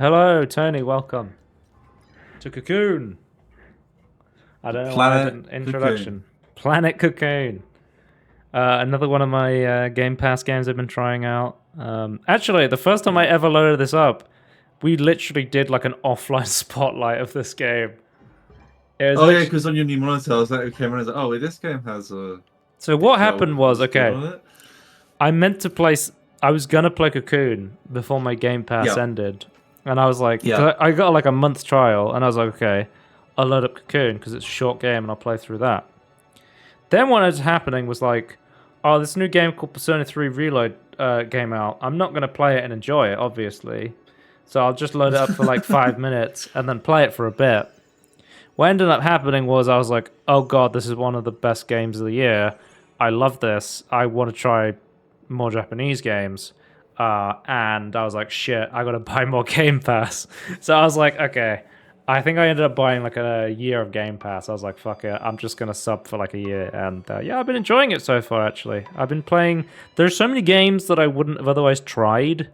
Hello, Tony. Welcome to Cocoon. I don't know why I did Planet an Cocoon. introduction. Planet Cocoon. Another one of my Game Pass games I've been trying out. Actually, the first time I Yeah. ever loaded this up, we literally did like an offline spotlight of this game. It was Oh yeah, literally... because on your new monitor, I was like, okay, I was like, oh wait, this game has a So what picture happened of was, this dude okay, on it. I meant to play. I was gonna play Cocoon before my Game Pass Yeah, ended, and I was like, yeah. 'cause I got like a month trial, and I was like, okay, I'll load up Cocoon because it's a short game and I'll play through that. Then what was happening was like, oh, this new game called Persona 3 Reload came out. I'm not going to play it and enjoy it, obviously. So I'll just load it up for like 5 minutes and then play it for a bit. What ended up happening was I was like, oh god, this is one of the best games of the year. I love this. I want to try more Japanese games. And I was like, shit, I gotta buy more Game Pass. So I was like, okay. I think I ended up buying like a year of Game Pass. I was like, fuck it, I'm just gonna sub for like a year. And yeah, I've been enjoying it so far, actually. I've been playing. There's so many games that I wouldn't have otherwise tried,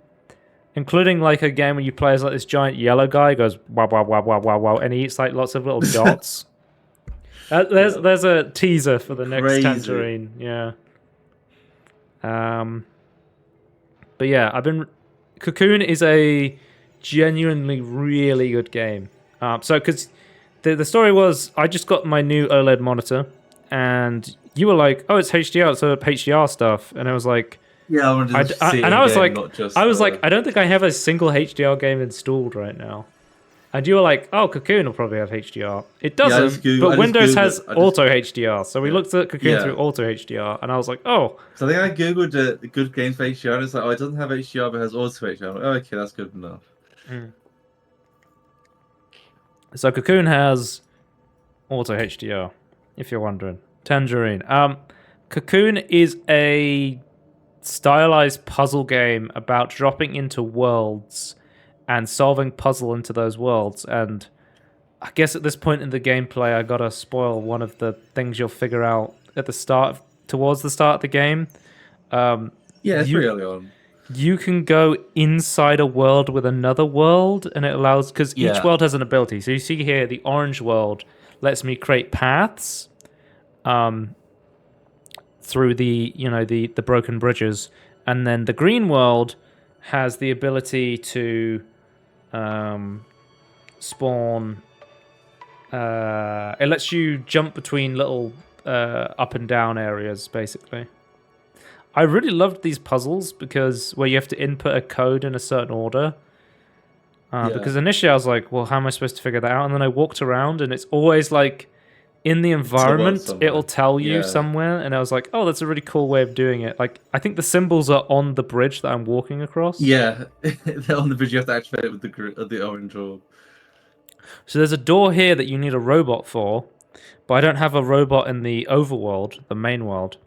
including like a game where you play as like this giant yellow guy, goes wow, wow, wow, wow, wow, wow, and he eats like lots of little dots. There's Yeah. there's a teaser for the next Crazy. Tangerine. Yeah. Um, but yeah, I've been. Cocoon is a genuinely really good game. So because the story was, I just got my new OLED monitor, and you were like, "Oh, it's HDR, it's HDR stuff," and I was like, Yeah, I wanted to see it and in I was game, like, not just I don't think I have a single HDR game installed right now. And you were like, "Oh, Cocoon will probably have HDR." It yeah, doesn't, but I just Windows googled has it. I just auto HDR. So we yeah. looked at Cocoon through Yeah. auto HDR, and I was like, "Oh, So I think I googled the good games for HDR and it's like, oh, it doesn't have HDR but it has auto HDR. Like, oh, okay, that's good enough. mm. So Cocoon has auto HDR." If you're wondering, Tangerine. Cocoon is a stylized puzzle game about dropping into worlds and solving puzzle into those worlds. And I guess at this point in the gameplay, I gotta spoil one of the things you'll figure out at the start, towards the start of the game. Um, Yeah, it's pretty you early on. you can go inside a world with another world, and it allows, because each Yeah. world has an ability. So you see here, the orange world lets me create paths um, through the broken bridges, and then the green world has the ability to um, spawn. It lets you jump between little up and down areas, basically. I really loved these puzzles because where you have to input a code in a certain order. Yeah. Because initially I was like, well, how am I supposed to figure that out? And then I walked around and it's always like in the It's a world environment, it'll somewhere. tell you Yeah. somewhere. And I was like, oh, that's a really cool way of doing it. Like, I think the symbols are on the bridge that I'm walking across. Yeah, on the bridge you have to activate it with the orange orb. So there's a door here that you need a robot for, but I don't have a robot in the overworld, the main world.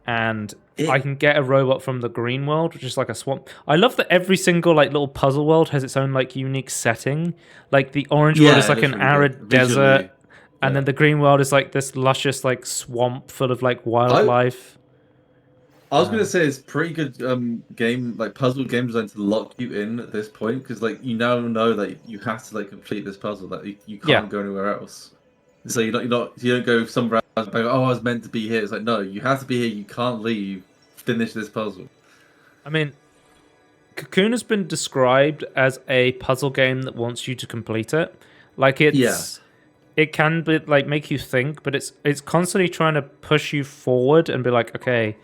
And I It can get a robot from the green world, which is like a swamp. I love that every single like little puzzle world has its own like unique setting. Like the orange world is yeah, it like looks an really good arid desert, visually. and then Yeah, the green world is like this luscious like swamp full of like I wildlife. I was gonna Uh, say it's pretty good game like puzzle game design to lock you in at this point because like you now know that you have to like complete this puzzle that you yeah, can't go anywhere else. So you don't go somewhere else and go, oh, I was meant to be here. It's like no, you have to be here. You can't leave. Finish this puzzle. I mean, Cocoon has been described as a puzzle game that wants you to complete it. Like Yeah, it can be like make you think, but it's constantly trying to push you forward and be like, okay,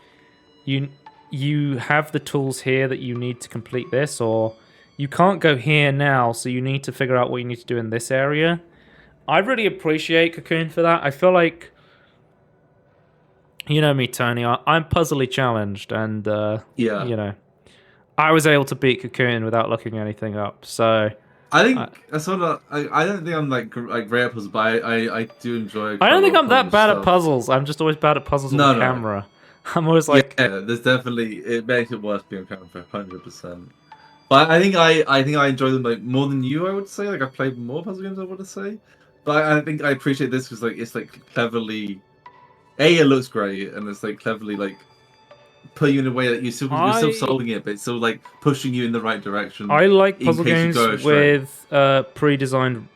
you you have the tools here that you need to complete this, or you can't go here now, so you need to figure out what you need to do in this area. I really appreciate Cocoon for that. I feel like, you know me, Tony, I'm puzzly challenged, and yeah. you know, I was able to beat Cocoon without looking anything up. So I I, think that's sort of. I don't think I'm like great at puzzles, but I do enjoy I quite don't a lot think of I'm that puzzle bad at stuff. puzzles. I'm just always bad at puzzles on No, no. camera. I'm always Yeah, like, there's definitely it makes it worth being parent for 100%. But I think I enjoy them like more than you. I would say like I've played more puzzle games. I want to say, but I think I appreciate this because like it's like cleverly. A, it looks great, and it's like cleverly like put you in a way that you're still solving it, but it's still like pushing you in the right direction. I like in puzzle case you games go astray. with pre-designed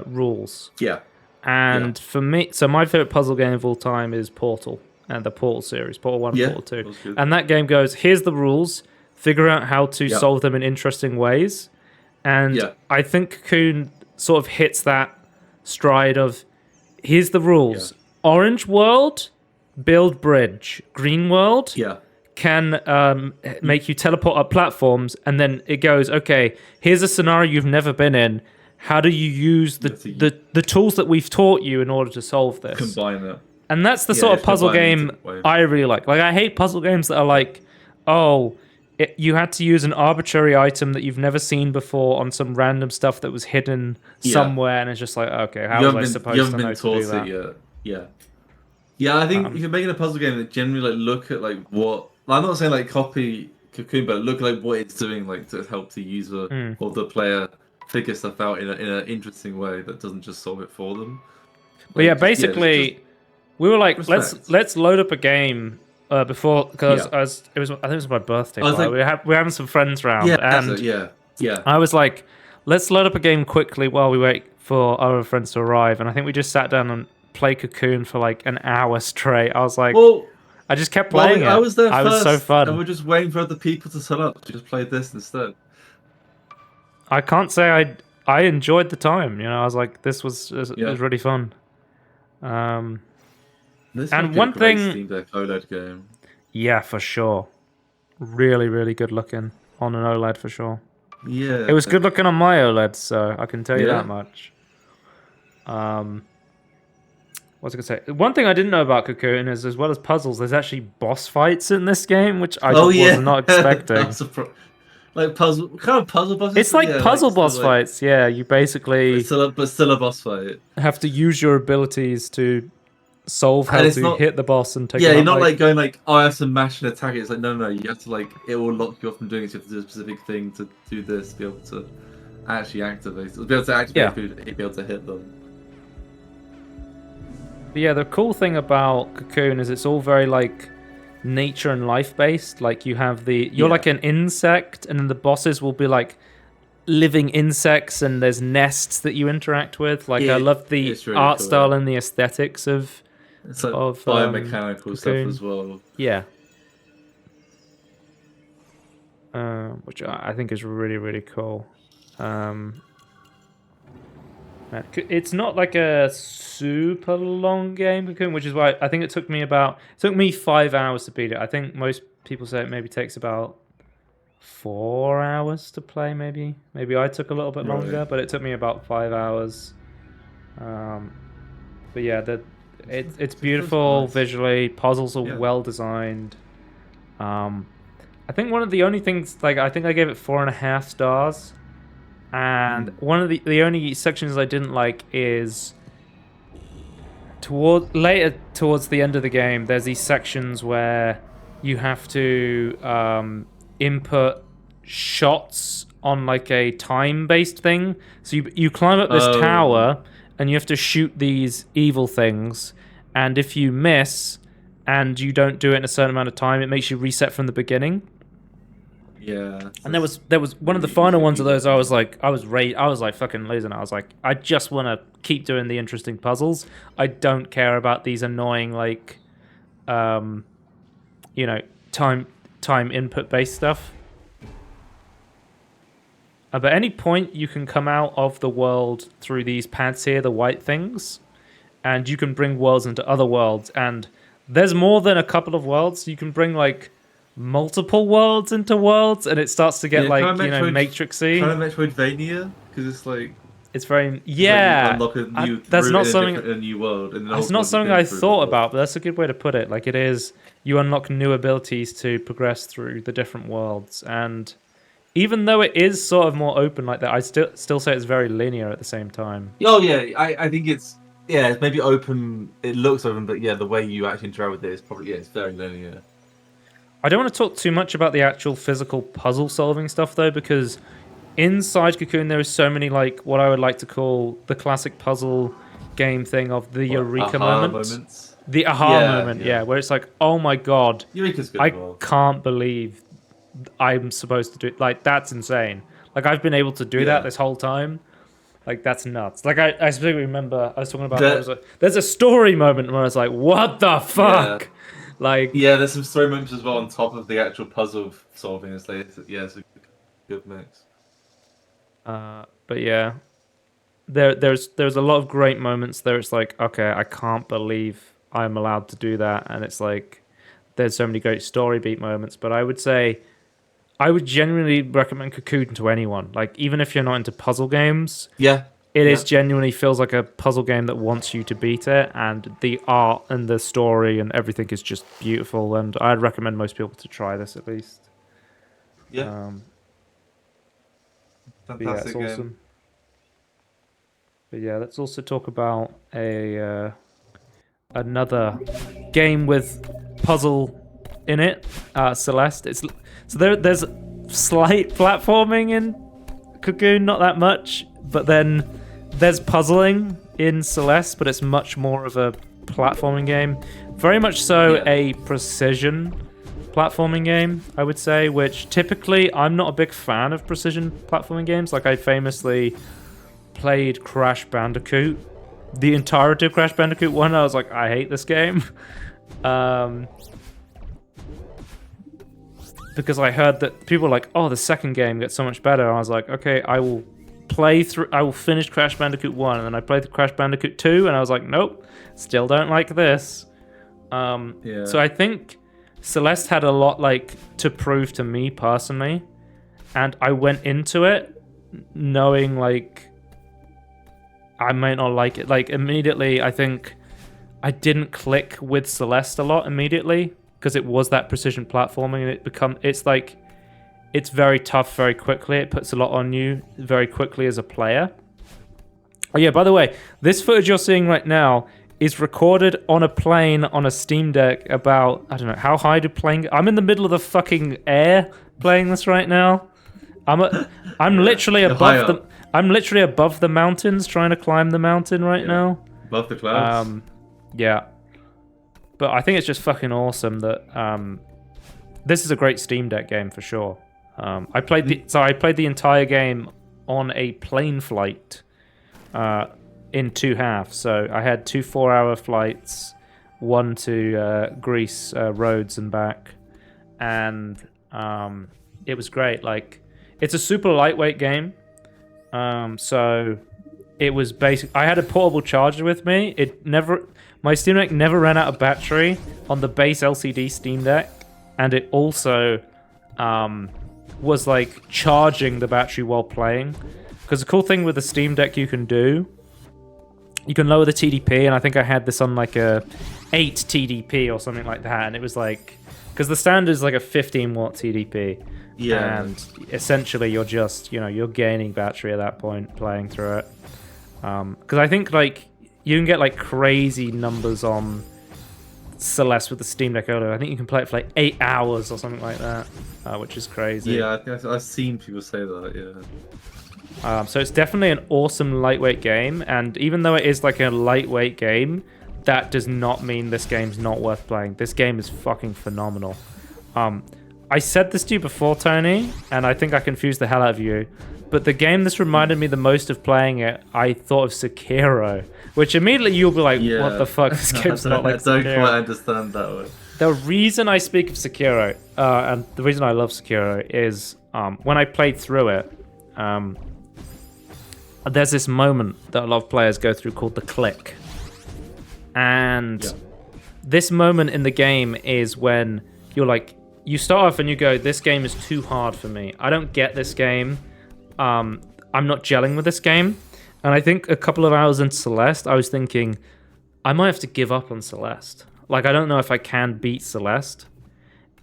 rules. Yeah. And for me, so my favorite puzzle game of all time is Portal and the Portal series, Portal 1 and Yeah, Portal 2. that was good. And that game goes, here's the rules, figure out how to Yeah. solve them in interesting ways. And Yeah. I think Cocoon sort of hits that stride of, here's the rules. Orange world, build bridge. Green world, Yeah. can make you teleport up platforms, and then it goes, okay, here's a scenario you've never been in. How do you use the tools that we've taught you in order to solve this? Combine it. And that's the sort of puzzle game I really like. Like, I hate puzzle games that are like, oh, you had to use an arbitrary item that you've never seen before on some random stuff that was hidden somewhere, and it's just like, okay, how was I supposed to know to do that? Yet. Yeah. Yeah, I think if you're making a puzzle game that generally like look at like what I'm not saying like copy Cocoon, but look like what it's doing like to help the user or the player figure stuff out in an interesting way that doesn't just solve it for them. Like, but yeah, basically, we were like, respect. let's load up a game before, because I think it was my birthday. Like, we're having some friends round, yeah. I was like, let's load up a game quickly while we wait for our other friends to arrive. And I think we just sat down and played Cocoon for like an hour straight. I was like, I just kept playing it. I was there first, was so fun. and we're just waiting for other people to set up. We just played this instead. I can't say I enjoyed the time. You know, I was like, this was really fun. This and one thing, Steam Deck OLED game. Yeah, for sure. Really, really good looking on an OLED for sure. Yeah, it was good looking on my OLED, so I can tell you that much. What was I gonna say? One thing I didn't know about Cocoon is, as well as puzzles, there's actually boss fights in this game, which I was not expecting. Like puzzle bosses. It's like puzzle boss fights. Yeah, you basically but still a boss fight. Have to use your abilities to solve how to hit the boss and take. Yeah, you're not like going like, oh, I have to mash and attack it. It's like no, you have to like, it will lock you off from doing it. So you have to do a specific thing to do this, to be able to actually activate. To be able to activate, be able to hit them. But yeah, the cool thing about Cocoon is it's all very like nature and life based. Like you have you're like an insect, and then the bosses will be like living insects, and there's nests that you interact with. Like I love the really art style and the aesthetics of it's like biomechanical stuff as well. Yeah. Which I think is really, really cool. It's not like a super long game, Cocoon, which is why I think it took me 5 hours to beat it. I think most people say it maybe takes about 4 hours to play, maybe I took a little bit longer, but it took me about 5 hours. But yeah, it's beautiful visually. Puzzles are well designed. I think one of the only things, like, I think I gave it 4.5 stars, and one of the only sections I didn't like is towards the end of the game. There's these sections where you have to input shots on like a time-based thing. So you climb up this tower and you have to shoot these evil things, and if you miss and you don't do it in a certain amount of time, it makes you reset from the beginning. Yeah. And there was one of the final ones of those. I was like fucking losing it. I was like, I just want to keep doing the interesting puzzles. I don't care about these annoying like time input based stuff. At any point, you can come out of the world through these pads here, the white things, and you can bring worlds into other worlds. And there's more than a couple of worlds. You can bring like multiple worlds into worlds, and it starts to get Matrixy. Kind of Metroidvania, because it's like it's very like you unlock a new that's not something a new world. And that's not something I thought about, but that's a good way to put it. Like it is, you unlock new abilities to progress through the different worlds, and even though it is sort of more open like that, I still say it's very linear at the same time. Oh yeah, I think it's maybe open. It looks open, but yeah, the way you actually interact with it is probably it's very linear. I don't want to talk too much about the actual physical puzzle solving stuff though, because inside Cocoon there is so many like what I would like to call the classic puzzle game thing of the eureka moments. The aha moment, where it's like, oh my god, Eureka's good I as well. can't believe I'm supposed to do it. Like, that's insane. Like, I've been able to do that this whole time. Like, that's nuts. Like, I specifically remember I was talking about there's a story moment where I was like, what the fuck? Like, there's some story moments as well on top of the actual puzzle solving. It's like, it's a good mix. But yeah, there's a lot of great moments there. It's like, okay, I can't believe I'm allowed to do that, and it's like there's so many great story beat moments. But I would say I would genuinely recommend Cocoon to anyone. Like, even if you're not into puzzle games, it is genuinely feels like a puzzle game that wants you to beat it, and the art and the story and everything is just beautiful. And I'd recommend most people to try this at least. Fantastic game. Awesome. But yeah, let's also talk about another game with puzzle in it, Celeste. There's slight platforming in Cocoon, not that much, but then there's puzzling in Celeste, but it's much more of a platforming game. Very much so a precision platforming game, I would say, which typically I'm not a big fan of precision platforming games. Like, I famously played Crash Bandicoot, the entirety of Crash Bandicoot 1. I was like, I hate this game. Because I heard that people were like, oh, the second game gets so much better. And I was like, okay, I will finish Crash Bandicoot 1. And then I played the Crash Bandicoot 2, and I was like, nope, still don't like this. So I think Celeste had a lot to prove to me personally. And I went into it knowing I might not like it. Immediately, I think I didn't click with Celeste a lot immediately, because it was that precision platforming, and it's very tough very quickly. It puts a lot on you very quickly as a player. Oh yeah, by the way, this footage you're seeing right now is recorded on a plane on a Steam Deck about, I don't know, how high do plane... I'm in the middle of the fucking air playing this right now. I'm literally above the mountains, trying to climb the mountain right now. Above the clouds. Yeah. But I think it's just fucking awesome that this is a great Steam Deck game for sure. I played the entire game on a plane flight in 2 halves. So I had 2 4-hour flights, one to Greece, Rhodes and back, and it was great. It's a super lightweight game. So it was basic. I had a portable charger with me. My Steam Deck never ran out of battery on the base LCD Steam Deck, and it also was charging the battery while playing. Because the cool thing with the Steam Deck you can lower the TDP, and I think I had this on a 8 TDP or something like that, and it was because the standard is a 15 watt TDP. Yeah. And essentially you're just, you're gaining battery at that point playing through it. Because I think you can get crazy numbers on Celeste with the Steam Deck earlier. I think you can play it for 8 hours or something like that, which is crazy. Yeah, I think I've seen people say that, yeah. So it's definitely an awesome lightweight game, and even though it is a lightweight game, that does not mean this game's not worth playing. This game is fucking phenomenal. I said this to you before, Tony, and I think I confused the hell out of you, but the game this reminded me the most of playing it, I thought of Sekiro, which immediately you'll be like, what the fuck, this game's not like Sekiro. I don't quite understand that one. The reason I speak of Sekiro, and the reason I love Sekiro, is when I played through it, there's this moment that a lot of players go through called the click. And this moment in the game is when you're you start off and you go, this game is too hard for me. I don't get this game. I'm not gelling with this game. And I think a couple of hours into Celeste, I was thinking, I might have to give up on Celeste. I don't know if I can beat Celeste.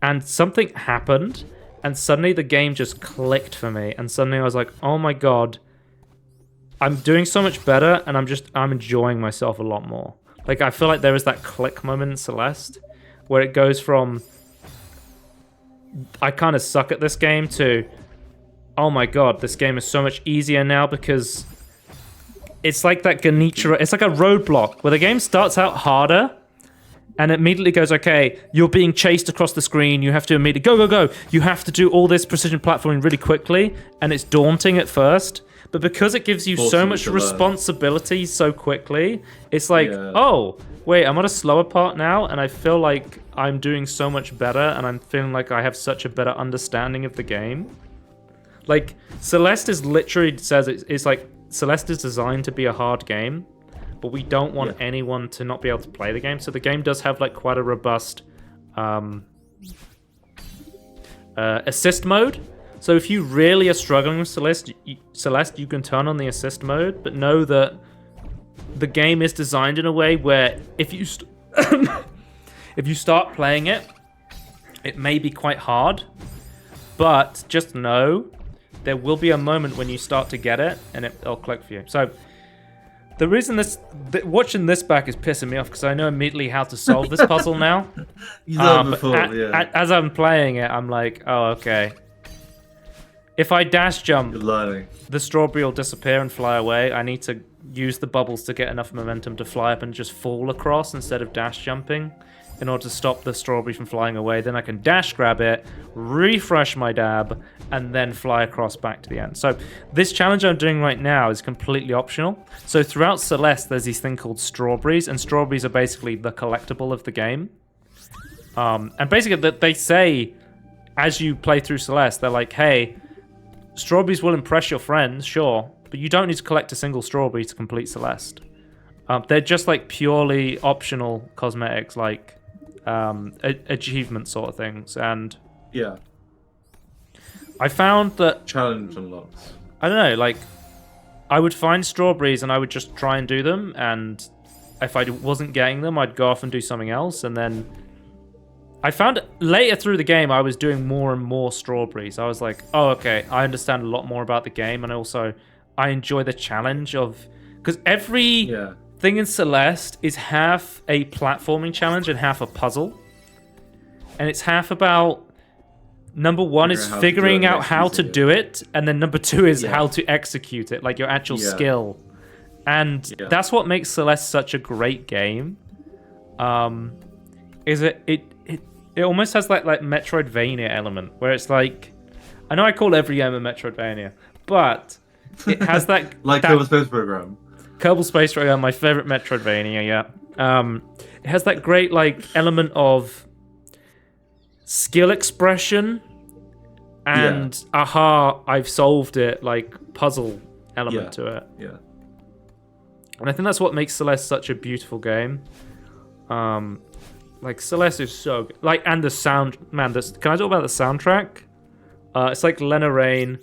And something happened, and suddenly the game just clicked for me. And suddenly I was like, oh my god, I'm doing so much better, and I'm enjoying myself a lot more. I feel like there is that click moment in Celeste, where it goes from, I kind of suck at this game, to, oh my god, this game is so much easier now, because it's like that Genichiro, it's like a roadblock, where the game starts out harder, and it immediately goes, okay, you're being chased across the screen. You have to immediately go. You have to do all this precision platforming really quickly, and it's daunting at first. But because it gives you so much responsibility so quickly, it's like, oh, wait, I'm at a slower part now, and I feel like I'm doing so much better, and I'm feeling like I have such a better understanding of the game. Like, Celeste is literally says it's like, Celeste is designed to be a hard game, but we don't want anyone to not be able to play the game. So the game does have like quite a robust assist mode. So if you really are struggling with Celeste, you can turn on the assist mode, but know that the game is designed in a way where if you if you start playing it, it may be quite hard, but just know there will be a moment when you start to get it, and it'll click for you. So the reason watching this back is pissing me off because I know immediately how to solve this puzzle now. You've done it before, as I'm playing it, I'm like, oh, okay. If I dash jump, the strawberry will disappear and fly away. I need to use the bubbles to get enough momentum to fly up and just fall across instead of dash jumping in order to stop the strawberry from flying away. Then I can dash grab it, refresh my dab, and then fly across back to the end. So this challenge I'm doing right now is completely optional. So throughout Celeste, there's this thing called strawberries, and strawberries are basically the collectible of the game. And basically, they say, as you play through Celeste, they're like, hey, strawberries will impress your friends, sure, but you don't need to collect a single strawberry to complete Celeste. They're just like purely optional cosmetics, like achievement sort of things. And I found that challenge unlocks. I don't know, like I would find strawberries and I would just try and do them, and if I wasn't getting them, I'd go off and do something else. And then I found later through the game, I was doing more and more strawberries. I was like, oh, okay, I understand a lot more about the game. And also, I enjoy the challenge of... Because every thing in Celeste is half a platforming challenge and half a puzzle. And it's half about... Number one is figuring out how to do it. And then number two is how to execute it, like your actual skill. And that's what makes Celeste such a great game. Is it almost has like Metroidvania element, where it's like, I know I call every game a Metroidvania, but it has that like Kerbal Space Program. Kerbal Space Program, my favorite Metroidvania. It has that great like element of skill expression and aha, I've solved it, like puzzle element to it. Yeah. And I think that's what makes Celeste such a beautiful game. Like, Celeste is so good. Like, and the sound... Man, can I talk about the soundtrack? It's like Lena Raine.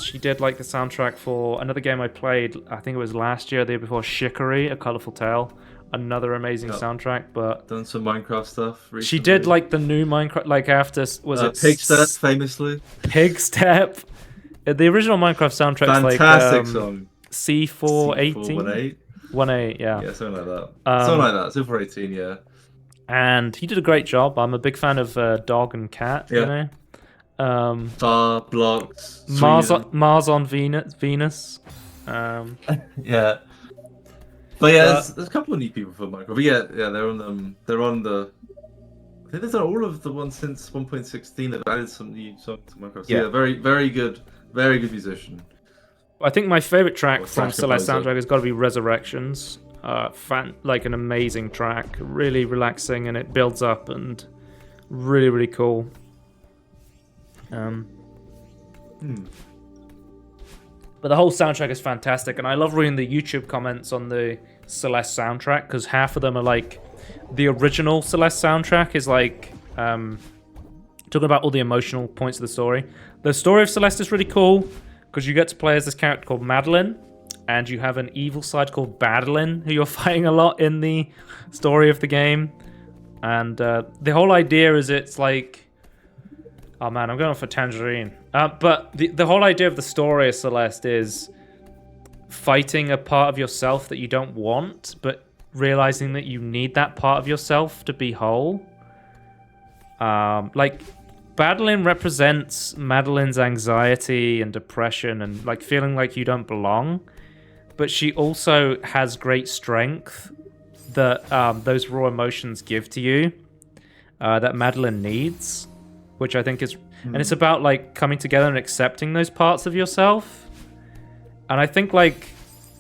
She did, like, the soundtrack for another game I played, I think it was last year, the year before, Chicory, A Colorful Tale. Another amazing soundtrack, but... Done some Minecraft stuff recently. She did, like, the new Minecraft... Like, after... Was it... Pigstep, famously. Pigstep. The original Minecraft soundtrack's like... Fantastic song. C418? 1.8, yeah. Yeah, something like that. Something like that. C418, yeah. And he did a great job. I'm a big fan of Dog and Cat, you know? Star, Blocks, Mars on Venus. Yeah. But yeah, there's a couple of new people for Minecraft. But yeah, they're on the... I think they've done all of the ones since 1.16. They've added some new songs to Minecraft. So yeah, very good musician. I think my favorite track from Celeste soundtrack has got to be Resurrections. Like an amazing track, really relaxing, and it builds up and really cool. But the whole soundtrack is fantastic, and I love reading the YouTube comments on the Celeste soundtrack because half of them are like the original Celeste soundtrack is like talking about all the emotional points of the story. The story of Celeste is really cool because you get to play as this character called Madeline. And you have an evil side called Badlin, who you're fighting a lot in the story of the game. And the whole idea is it's like... Oh man, I'm going for Tangerine. But the whole idea of the story of Celeste is fighting a part of yourself that you don't want, but realizing that you need that part of yourself to be whole. Like, Badlin represents Madeline's anxiety and depression and like feeling like you don't belong. But she also has great strength that those raw emotions give to you, that Madeline needs, which I think is, and it's about like coming together and accepting those parts of yourself. And I think like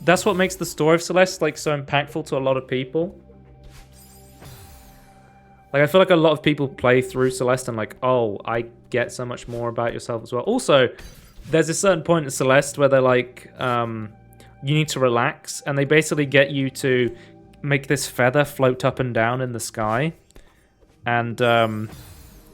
that's what makes the story of Celeste like so impactful to a lot of people. Like I feel like a lot of people play through Celeste and like, oh, I get so much more about yourself as well. Also, there's a certain point in Celeste where they're like, you need to relax, and they basically get you to make this feather float up and down in the sky, and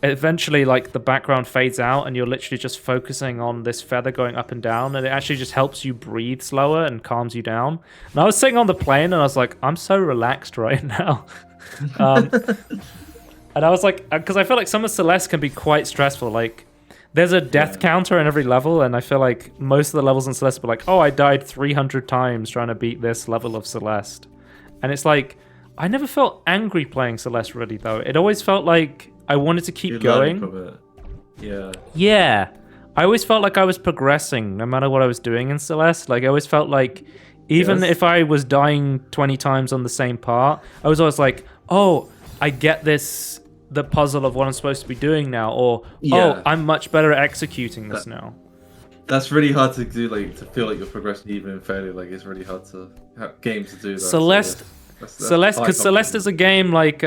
eventually like the background fades out and you're literally just focusing on this feather going up and down, and it actually just helps you breathe slower and calms you down. And I was sitting on the plane and I was like, I'm so relaxed right now. And I was like, because I feel like some of Celeste can be quite stressful. Like there's a death counter in every level, and I feel like most of the levels in Celeste were like, oh, I died 300 times trying to beat this level of Celeste. And it's like, I never felt angry playing Celeste really, though. It always felt like I wanted to keep going. From it. Yeah. Yeah. I always felt like I was progressing no matter what I was doing in Celeste. Like I always felt like even if I was dying 20 times on the same part, I was always like, oh, I get the puzzle of what I'm supposed to be doing now, or oh, I'm much better at executing this now. That's really hard to do, like to feel like you're progressing even in failure. Like it's really hard to have games to do that. Celeste, because Celeste is a game like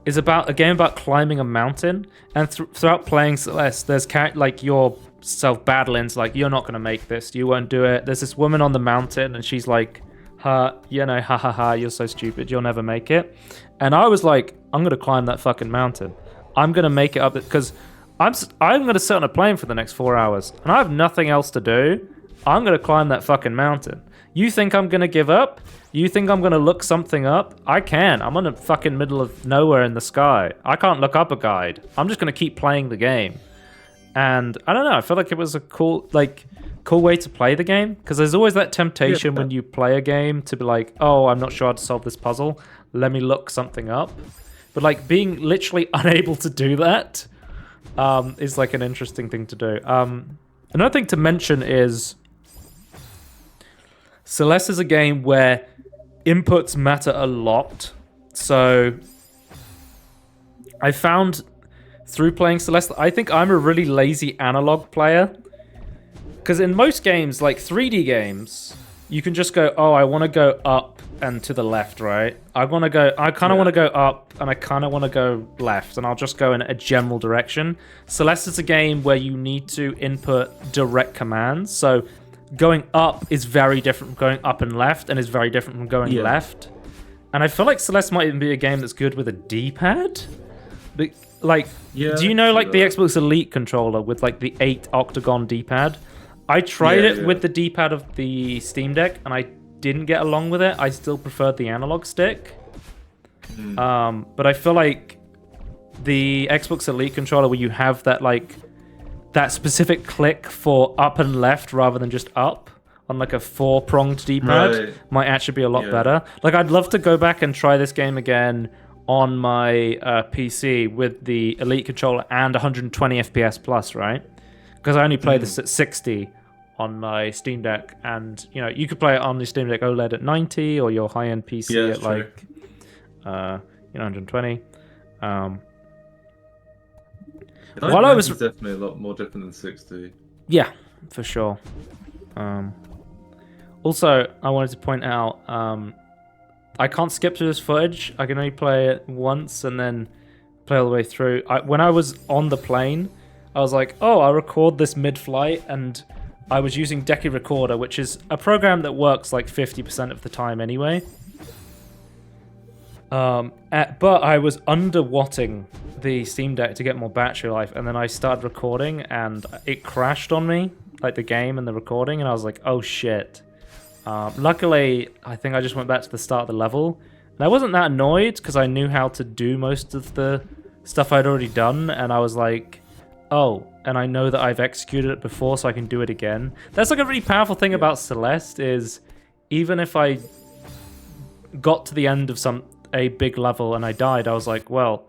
is about a game about climbing a mountain, and throughout playing Celeste, there's like your self battling's like, you're not gonna make this, you won't do it. There's this woman on the mountain, and she's like, ha ha ha, you're so stupid, you'll never make it. And I was like, I'm gonna climb that fucking mountain. I'm gonna make it up, because I'm gonna sit on a plane for the next 4 hours, and I have nothing else to do. I'm gonna climb that fucking mountain. You think I'm gonna give up? You think I'm gonna look something up? I can. I'm on the fucking middle of nowhere in the sky. I can't look up a guide. I'm just gonna keep playing the game. And I don't know, I feel like it was a cool way to play the game, because there's always that temptation when you play a game to be like, oh, I'm not sure how to solve this puzzle, let me look something up. But like being literally unable to do that is like an interesting thing to do. Another thing to mention is Celeste is a game where inputs matter a lot. So I found through playing Celeste, I think I'm a really lazy analog player. Because in most games, like 3D games, you can just go, oh, I want to go up and to the left, right? I kind of want to go up, and I kind of want to go left, and I'll just go in a general direction. Celeste is a game where you need to input direct commands. So going up is very different from going up and left, and is very different from going left. And I feel like Celeste might even be a game that's good with a D-pad. Like, do you know like the Xbox Elite controller with like the 8 octagon D-pad? I tried it with the D-pad of the Steam Deck, and I didn't get along with it. I still preferred the analog stick. But I feel like the Xbox Elite controller, where you have that like that specific click for up and left rather than just up on like a 4-pronged D-pad, might actually be a lot better. Like I'd love to go back and try this game again on my PC with the Elite controller and 120 FPS plus, right? Because I only play this at 60 on my Steam Deck, and you know, you could play it on the Steam Deck OLED at 90, or your high-end PC at like 120. While I was definitely a lot more different than 60. Yeah, for sure. Also, I wanted to point out, I can't skip through this footage. I can only play it once and then play all the way through. When I was on the plane, I was like, oh, I'll record this mid-flight, and I was using Decky Recorder, which is a program that works like 50% of the time anyway. But I was under-watting the Steam Deck to get more battery life, and then I started recording, and it crashed on me, like the game and the recording, and I was like, oh shit. Luckily, I think I just went back to the start of the level, and I wasn't that annoyed, because I knew how to do most of the stuff I'd already done, and I was like, oh, and I know that I've executed it before, so I can do it again. That's like a really powerful thing about Celeste, is even if I got to the end of a big level and I died, I was like, well,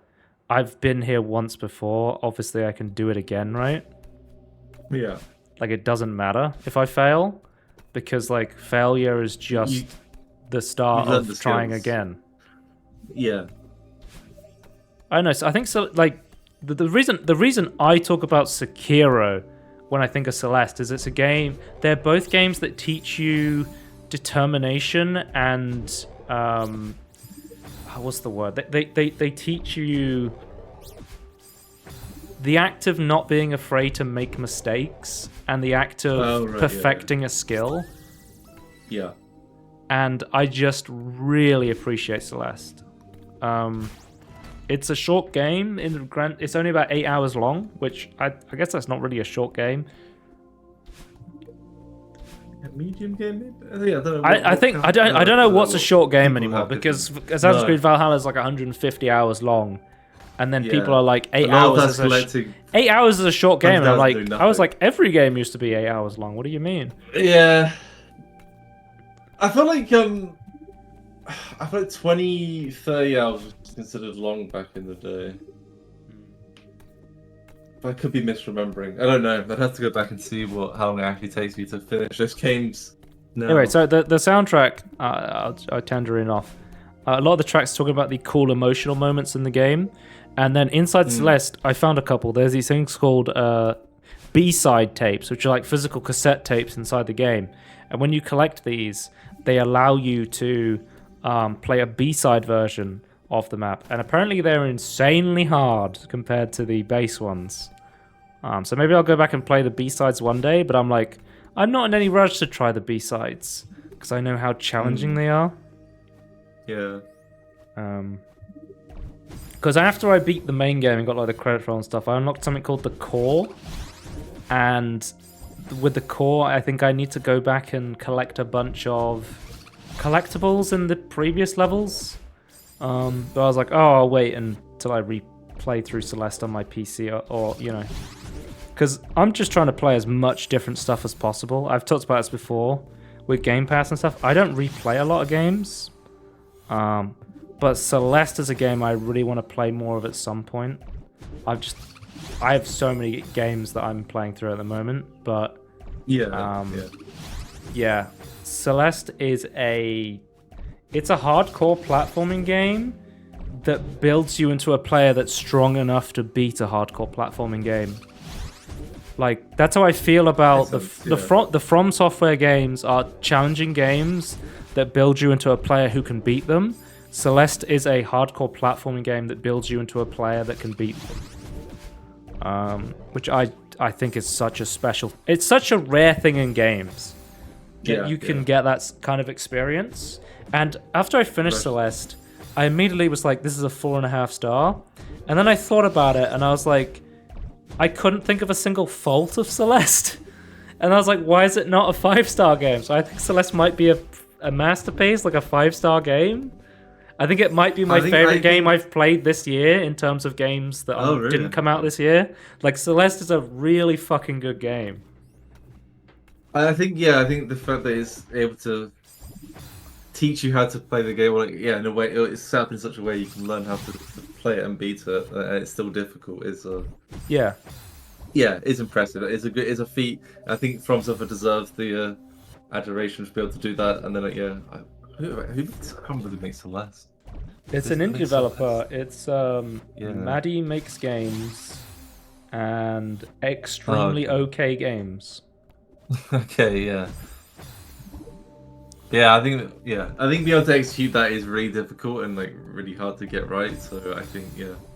I've been here once before, obviously I can do it again, right? Yeah. Like, it doesn't matter if I fail, because like failure is just the start of trying again. Yeah. I don't know. So I think so. Like the reason I talk about Sekiro when I think of Celeste is it's a game. They're both games that teach you determination and what's the word? They teach you the act of not being afraid to make mistakes and the act of perfecting a skill. Yeah. And I just really appreciate Celeste. It's a short game. It's only about 8 hours long, which I guess that's not really a short game. A medium game? Yeah, I don't know what's a short game anymore because Assassin's Creed Valhalla is like 150 hours long, and then people are like 8 hours. 8 hours is a short game, and I'm like, I was like, every game used to be 8 hours long. What do you mean? Yeah. I feel like 20, 30 hours was considered long back in the day. But I could be misremembering. I don't know. I'd have to go back and see how long it actually takes me to finish those games. No. Anyway, so the soundtrack, I'll Tangerine off. A lot of the tracks talking about the cool emotional moments in the game. And then inside Celeste, I found a couple. There's these things called B-side tapes, which are like physical cassette tapes inside the game. And when you collect these, they allow you to play a B-side version of the map. And apparently they're insanely hard compared to the base ones. So maybe I'll go back and play the B-sides one day, but I'm like, I'm not in any rush to try the B-sides because I know how challenging they are. Yeah. Because after I beat the main game and got like the credit roll and stuff, I unlocked something called the core. And with the core, I think I need to go back and collect a bunch of collectibles in the previous levels. But I was like, oh, I'll wait until I replay through Celeste on my PC or you know. Because I'm just trying to play as much different stuff as possible. I've talked about this before with Game Pass and stuff. I don't replay a lot of games. But Celeste is a game I really want to play more of at some point. I have so many games that I'm playing through at the moment, but yeah. Celeste is it's a hardcore platforming game that builds you into a player that's strong enough to beat a hardcore platforming game. Like, that's how I feel about the From Software games are challenging games that build you into a player who can beat them. Celeste is a hardcore platforming game that builds you into a player that can beat them. Which I think is such a special... It's such a rare thing in games that you can get that kind of experience. And after I finished Celeste, I immediately was like, this is a 4.5 star. And then I thought about it, and I was like, I couldn't think of a single fault of Celeste. And I was like, why is it not a 5-star game? So I think Celeste might be a masterpiece, like a 5-star game. I think it might be my favorite game I've played this year in terms of games that didn't come out this year. Like, Celeste is a really fucking good game. I think the fact that it's able to teach you how to play the game, in a way, it's set up in such a way you can learn how to play it and beat it, and it's still difficult. It's impressive. It's a feat. I think From Software deserves the adoration to be able to do that. And then who makes Celeste? It's an indie developer. It's Maddie Makes Games and Extremely OK Games. Okay, yeah. I think being able to execute that is really difficult and like really hard to get right. So I think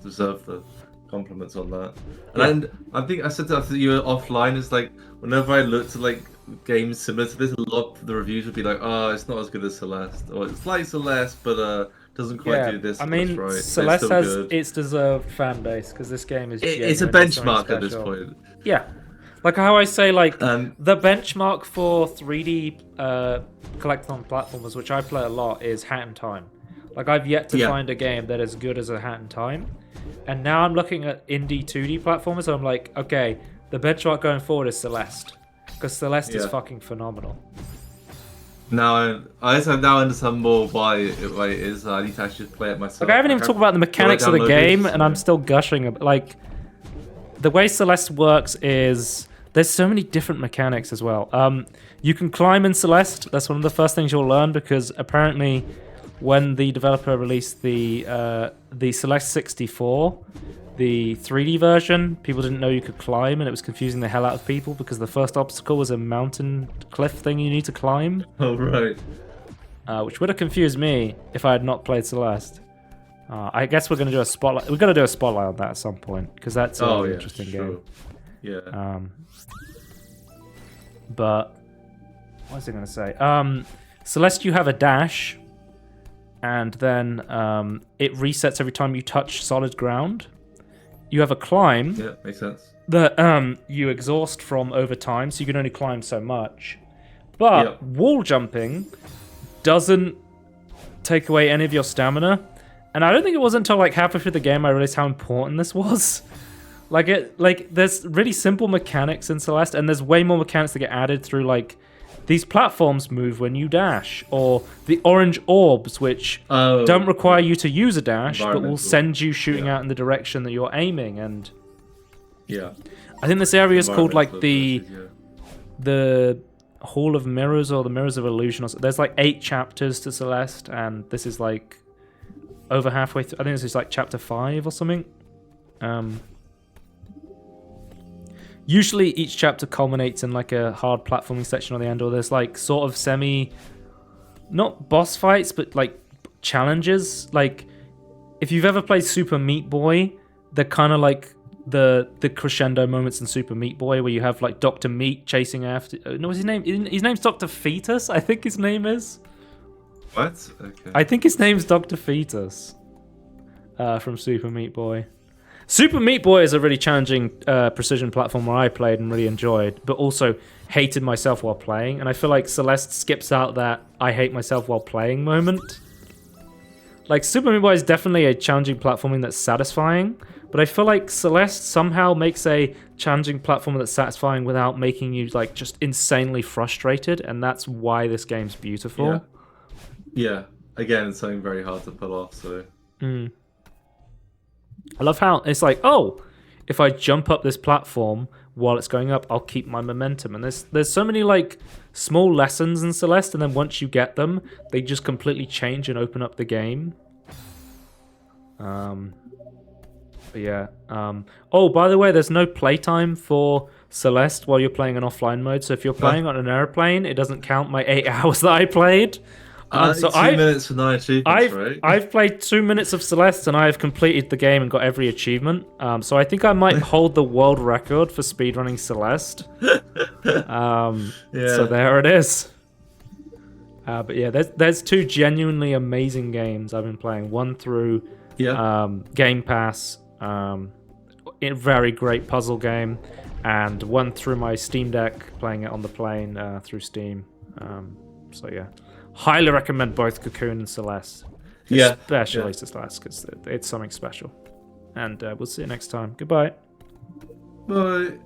deserve the compliments on that. And I think I said that to you offline, is like whenever I looked at like games similar to this, a lot of the reviews would be like, oh, it's not as good as Celeste, or it's like Celeste but doesn't quite do this. I mean, right. Celeste has its deserved fan base because this game is it's a benchmark at this point. Yeah. Like how I say, like, the benchmark for 3D collectathon platformers, which I play a lot, is Hat in Time. Like, I've yet to find a game that is as good as a Hat in Time. And now I'm looking at indie 2D platformers, and I'm like, okay, the benchmark going forward is Celeste. Because Celeste is fucking phenomenal. Now I now understand more why it is. I need to actually play it myself. Like, I haven't even talked about the mechanics of the game, and I'm still gushing. Like, the way Celeste works is... There's so many different mechanics as well. You can climb in Celeste. That's one of the first things you'll learn, because apparently when the developer released the Celeste 64, the 3D version, people didn't know you could climb, and it was confusing the hell out of people because the first obstacle was a mountain cliff thing you need to climb. Oh, right. Which would have confused me if I had not played Celeste. I guess we're going to do a spotlight. We're going to do a spotlight on that at some point because that's a really interesting game. Yeah. But what was I going to say? Celeste, you have a dash, and then it resets every time you touch solid ground. You have a climb. Yeah, makes sense. That you exhaust from over time, so you can only climb so much. But wall jumping doesn't take away any of your stamina. And I don't think it was until like halfway through the game I realized how important this was. There's really simple mechanics in Celeste, and there's way more mechanics that get added through like these platforms move when you dash, or the orange orbs, which don't require you to use a dash, but will send you shooting out in the direction that you're aiming. And I think this area is called like the Hall of Mirrors or the Mirrors of Illusion. Or there's like 8 chapters to Celeste, and this is like over halfway through. I think this is like chapter 5 or something. Usually each chapter culminates in like a hard platforming section on the end, or there's like sort of not boss fights, but like challenges. Like if you've ever played Super Meat Boy, they're kind of like the crescendo moments in Super Meat Boy where you have like Dr. Meat chasing after... No, what's his name? His name's Dr. Fetus, I think his name is. What? Okay. I think his name's Dr. Fetus from Super Meat Boy. Super Meat Boy is a really challenging precision platform where I played and really enjoyed, but also hated myself while playing. And I feel like Celeste skips out that I hate myself while playing moment. Like, Super Meat Boy is definitely a challenging platforming that's satisfying, but I feel like Celeste somehow makes a challenging platformer that's satisfying without making you, like, just insanely frustrated, and that's why this game's beautiful. Yeah. Again, it's something very hard to pull off, so... I love how it's like, oh, if I jump up this platform while it's going up, I'll keep my momentum. And there's so many like small lessons in Celeste, and then once you get them, they just completely change and open up the game. But yeah. Oh, by the way, there's no playtime for Celeste while you're playing an offline mode. So if you're playing on an airplane, it doesn't count my 8 hours that I played. So 2 minutes for 9 achievements, right? I've played 2 minutes of Celeste and I've completed the game and got every achievement. So I think I might hold the world record for speedrunning Celeste. So there it is. But yeah, there's 2 genuinely amazing games I've been playing. One through Game Pass, a very great puzzle game, and one through my Steam Deck, playing it on the plane through Steam. So yeah. Highly recommend both COCOON and Celeste. Especially Celeste, because it's something special. And we'll see you next time. Goodbye. Bye.